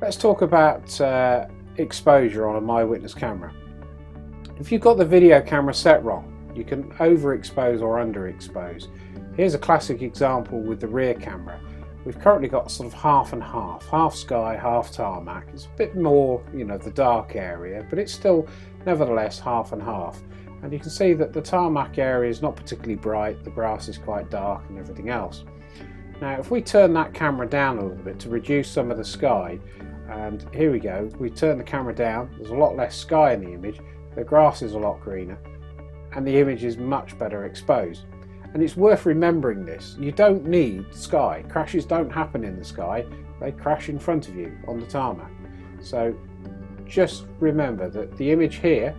Let's talk about exposure on a MyWitness camera. If you've got the video camera set wrong, you can overexpose or underexpose. Here's a classic example with the rear camera. We've currently got sort of half and half sky, half tarmac. It's a bit more, the dark area, but it's still nevertheless half and half. And you can see that the tarmac area is not particularly bright, the grass is quite dark and everything else. Now if we turn that camera down a little bit to reduce some of the sky, and here we go, we turn the camera down, there's a lot less sky in the image, the grass is a lot greener, and the image is much better exposed. And it's worth remembering this, you don't need sky. Crashes don't happen in the sky, they crash in front of you on the tarmac. So just remember that the image here,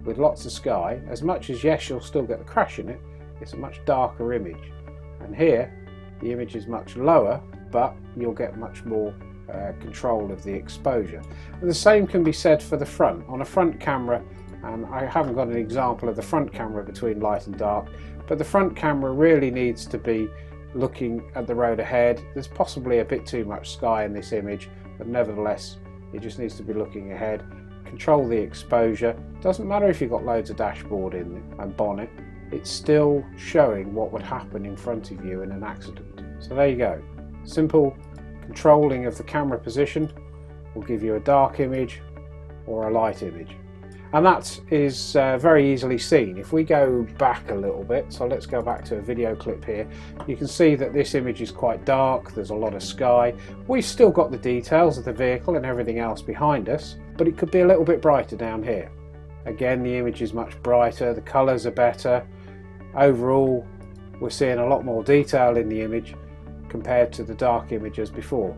with lots of sky, as much as yes you'll still get the crash in it, it's a much darker image. And here, the image is much lower, but you'll get much more control of the exposure. And the same can be said for the front. On a front camera, and I haven't got an example of the front camera between light and dark, but the front camera really needs to be looking at the road ahead. There's possibly a bit too much sky in this image, but nevertheless it just needs to be looking ahead. Control the exposure. Doesn't matter if you've got loads of dashboard in and bonnet, it's still showing what would happen in front of you in an accident. So there you go. Simple controlling of the camera position will give you a dark image or a light image. And that is very easily seen. If we go back a little bit, so let's go back to a video clip here, you can see that this image is quite dark, there's a lot of sky. We've still got the details of the vehicle and everything else behind us, but it could be a little bit brighter down here. Again, the image is much brighter, the colours are better. Overall, we're seeing a lot more detail in the image compared to the dark images before.